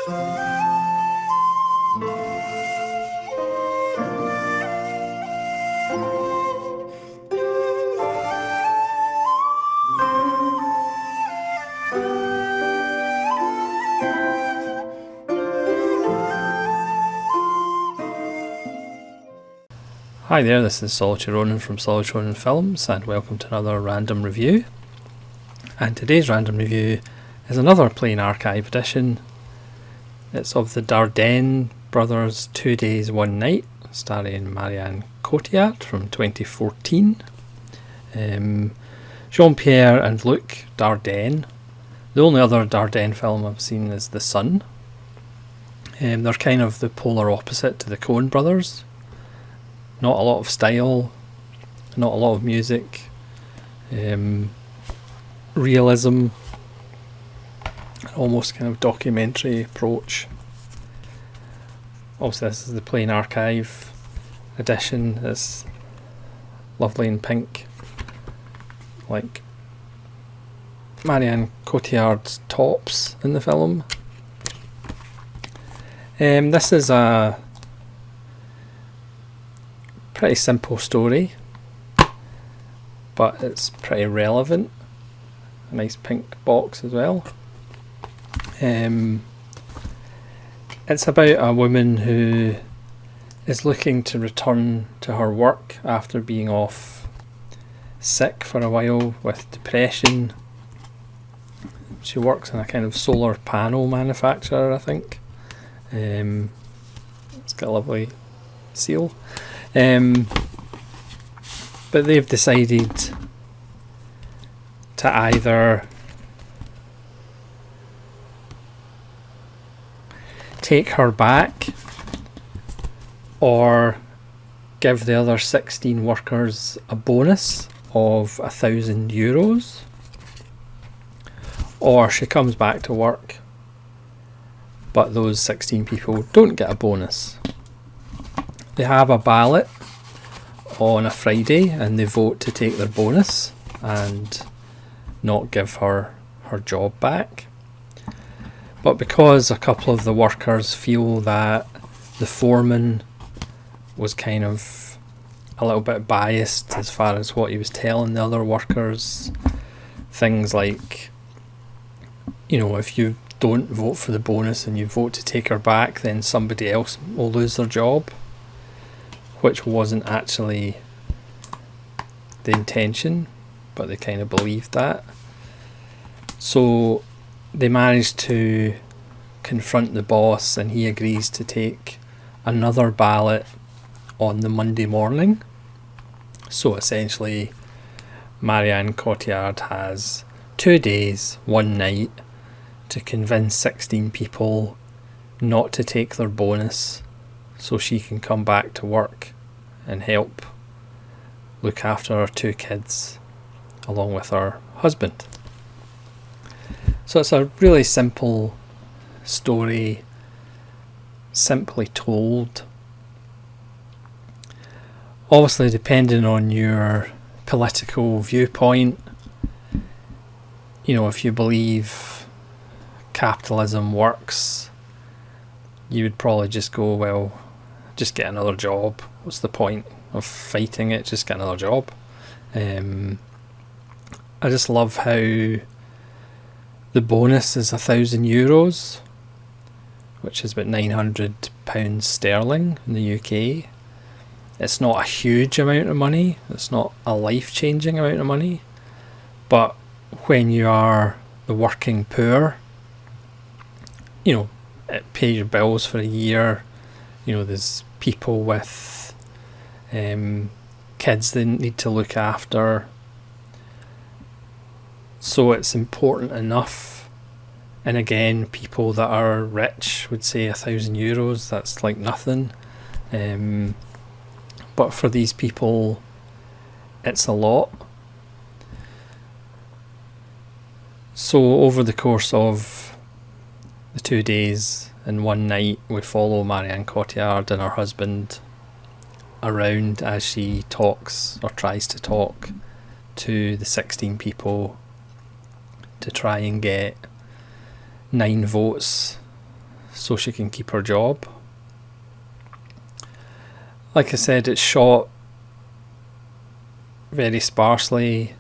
Hi there, this is Solitary Ronin from Solitary Ronin Films, and welcome to another random review. And today's random review is another Plain Archive edition. It's of the Dardenne Bros 2 Days, 1 Night, starring Marion Cotillard from 2014. Jean-Pierre and Luc Dardenne. The only other Dardenne film I've seen is The Sun. They're kind of the polar opposite to the Coen brothers. Not a lot of style, not a lot of music, realism, almost kind of documentary approach. Also, this is the Plain Archive edition. It's lovely in pink, like Marion Cotillard's tops in the film. This is a pretty simple story, but it's pretty relevant. A nice pink box as well. It's about a woman who is looking to return to her work after being off sick for a while with depression. She works in a kind of solar panel manufacturer, I think. It's got a lovely seal. But they've decided to either take her back or give the other 16 workers a bonus of €1,000, or she comes back to work but those 16 people don't get a bonus. They have a ballot on a Friday and they vote to take their bonus and not give her her job back. But because a couple of the workers feel that the foreman was kind of a little bit biased as far as what he was telling the other workers, things like, you know, if you don't vote for the bonus and you vote to take her back, then somebody else will lose their job, which wasn't actually the intention, but they kind of believed that. So they managed to confront the boss and he agrees to take another ballot on the Monday morning. So essentially Marion Cotillard has 2 days, 1 night to convince 16 people not to take their bonus so she can come back to work and help look after her 2 kids along with her husband. So it's a really simple story, simply told. Obviously, depending on your political viewpoint, you know, if you believe capitalism works, you would probably just go, well, just get another job. What's the point of fighting it? Just get another job. I just love how the bonus is €1,000, which is about £900 sterling in the UK. It's not a huge amount of money. It's not a life-changing amount of money. But when you are the working poor, you know, it pays your bills for a year. You know, there's people with kids they need to look after. So it's important enough. And again, people that are rich would say €1,000, that's like nothing. But for these people, it's a lot. So over the course of the 2 days and 1 night, we follow Marion Cotillard and her husband around as she talks or tries to talk to the 16 people to try and get 9 votes so she can keep her job. Like I said, it's shot very sparsely,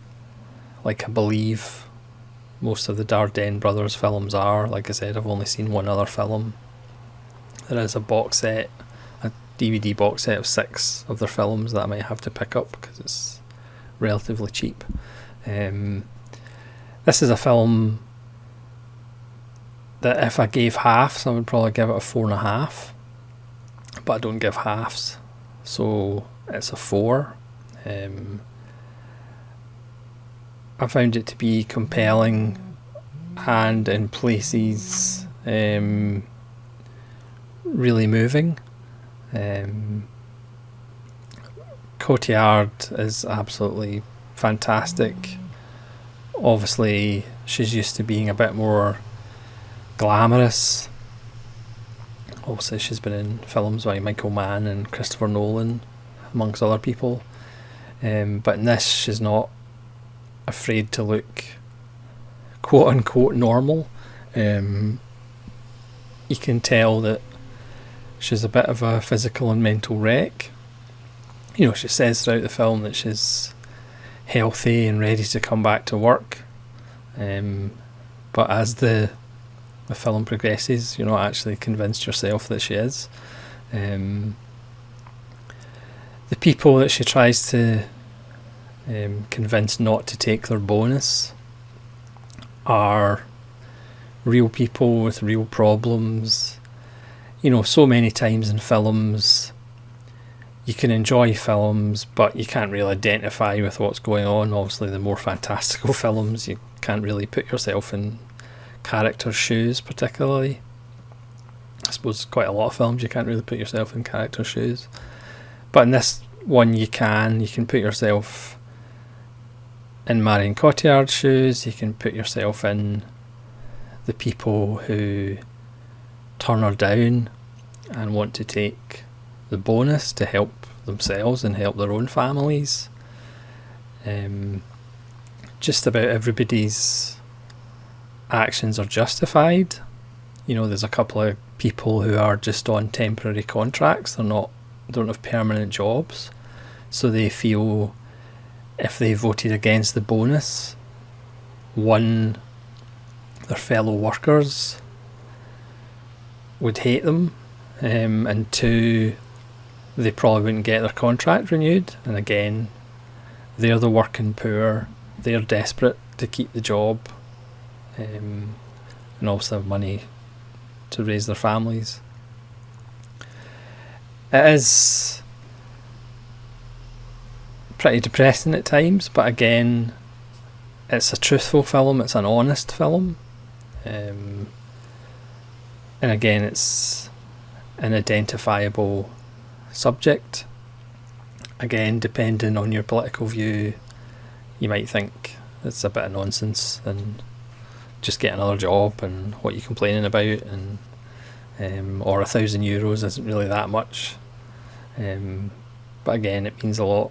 like I believe most of the Dardenne Brothers films are. Like I said, I've only seen one other film. There is a box set, a DVD box set of 6 of their films that I might have to pick up because it's relatively cheap. This is a film that if I gave halves, I would probably give it a 4.5, but I don't give halves, so it's a 4. I found it to be compelling and in places really moving. Cotillard is absolutely fantastic. Obviously, she's used to being a bit more glamorous. Obviously, she's been in films by Michael Mann and Christopher Nolan, amongst other people. But in this, she's not afraid to look quote unquote normal. You can tell that she's a bit of a physical and mental wreck. You know, she says throughout the film that she's healthy and ready to come back to work, but as the film progresses, you're not actually convinced yourself that she is. The people that she tries to convince not to take their bonus are real people with real problems. You know, so many times in films you can enjoy films but you can't really identify with what's going on. Obviously the more fantastical films, you can't really put yourself in characters' shoes particularly. I suppose quite a lot of films you can't really put yourself in characters' shoes, but in this one you can put yourself in Marion Cotillard's shoes. You can put yourself in the people who turn her down and want to take the bonus to help themselves and help their own families. Just about everybody's actions are justified. You know, there's a couple of people who are just on temporary contracts. Don't have permanent jobs, so they feel if they voted against the bonus, 1, their fellow workers would hate them, and 2, they probably wouldn't get their contract renewed. And again, they're the working poor, they're desperate to keep the job, and also have money to raise their families. It is pretty depressing at times, but again, it's a truthful film, it's an honest film, and again, it's an identifiable subject. Again, depending on your political view, you might think it's a bit of nonsense and just get another job and what you're complaining about, and or €1,000 isn't really that much, but again, it means a lot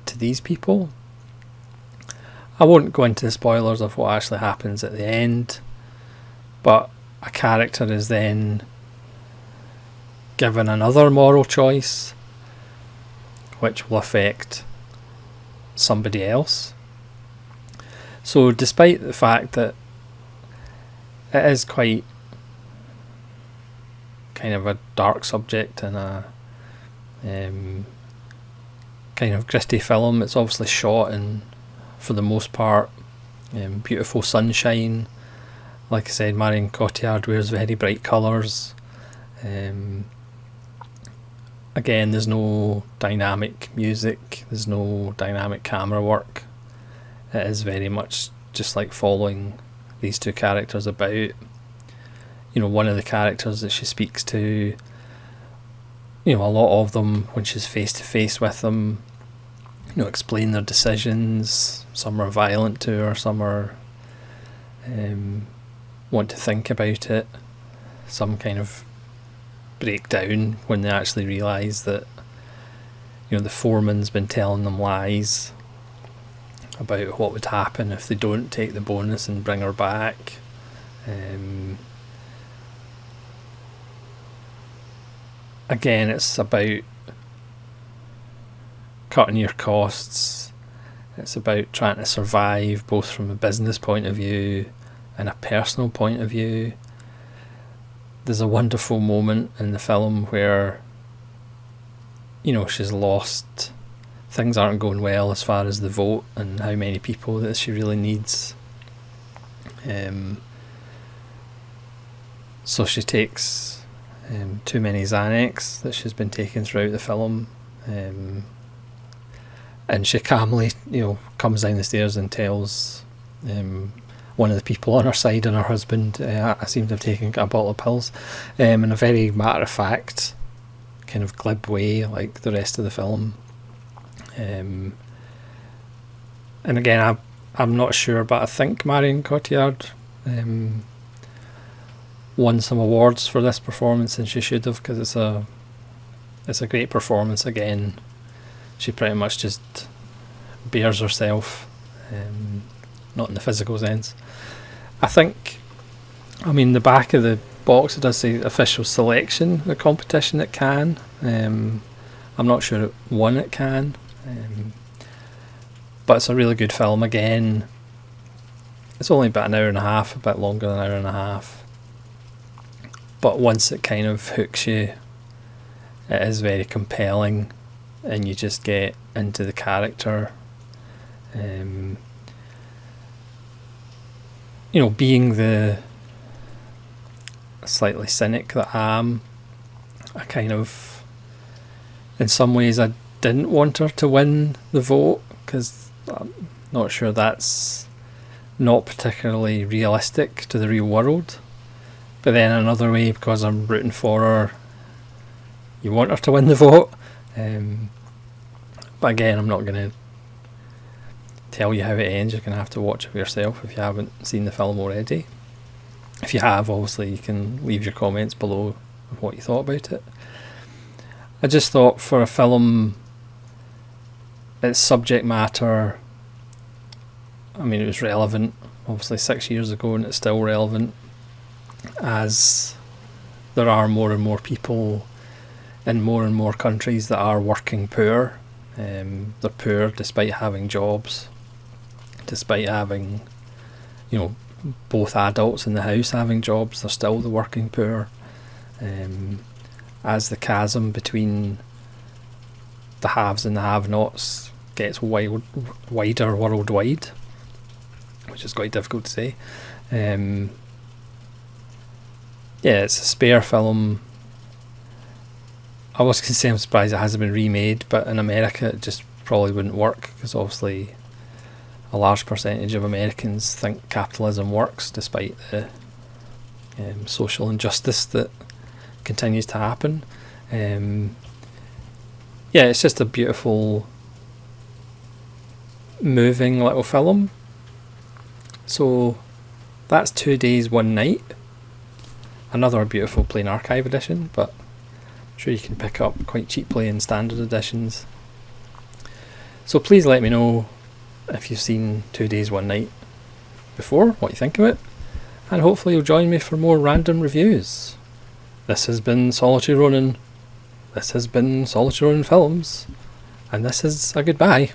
to these people. I won't go into the spoilers of what actually happens at the end, but a character is then given another moral choice which will affect somebody else. So despite the fact that it is quite kind of a dark subject and a kind of gritty film, it's obviously shot in, for the most part, beautiful sunshine. Like I said, Marion Cotillard wears very bright colours. Again, there's no dynamic music, there's no dynamic camera work. It is very much just like following these two characters about. You know, one of the characters that she speaks to, you know, a lot of them, when she's face to face with them, you know, explain their decisions. Some are violent to her, some are want to think about it, some kind of break down when they actually realise that, you know, the foreman's been telling them lies about what would happen if they don't take the bonus and bring her back. again, it's about cutting your costs. It's about trying to survive, both from a business point of view and a personal point of view. There's a wonderful moment in the film where, you know, she's lost. Things aren't going well as far as the vote and how many people that she really needs. So she takes too many Xanax that she's been taking throughout the film. And she calmly, you know, comes down the stairs and tells one of the people on her side and her husband, I seem to have taken a bottle of pills, in a very matter-of-fact, kind of glib way, like the rest of the film. And again, I'm not sure, but I think Marion Cotillard won some awards for this performance, and she should have, because it's a great performance. Again, she pretty much just bears herself, not in the physical sense. I think, I mean, the back of the box, it does say official selection, the competition at Cannes. I'm not sure it won at Cannes, but it's a really good film. Again, it's only about an hour and a half, a bit longer than an hour and a half, but once it kind of hooks you, it is very compelling, and you just get into the character. You know, being the slightly cynic that I am, I kind of, in some ways, I didn't want her to win the vote, because I'm not sure that's not particularly realistic to the real world. But then another way, because I'm rooting for her, you want her to win the vote. But again, I'm not going to tell you how it ends. You're going to have to watch it for yourself if you haven't seen the film already. If you have, obviously you can leave your comments below of what you thought about it. I just thought, for a film, its subject matter, I mean, it was relevant obviously 6 years ago, and it's still relevant, as there are more and more people in more and more countries that are working poor. They're poor despite having jobs, despite having, you know, both adults in the house having jobs. They're still the working poor. As the chasm between the haves and the have-nots gets wider worldwide, which is quite difficult to say. Yeah, it's a spare film. I was going to say I'm surprised it hasn't been remade, but in America it just probably wouldn't work, because obviously a large percentage of Americans think capitalism works despite the social injustice that continues to happen. Yeah, it's just a beautiful, moving little film. So that's 2 days, 1 night. Another beautiful plain archive edition, but I'm sure you can pick up quite cheaply in standard editions. So please let me know if you've seen 2 days, 1 night before, what you think of it, and hopefully you'll join me for more random reviews. This has been Solitary Ronin. This has been Solitary Ronin Films, and this is a goodbye.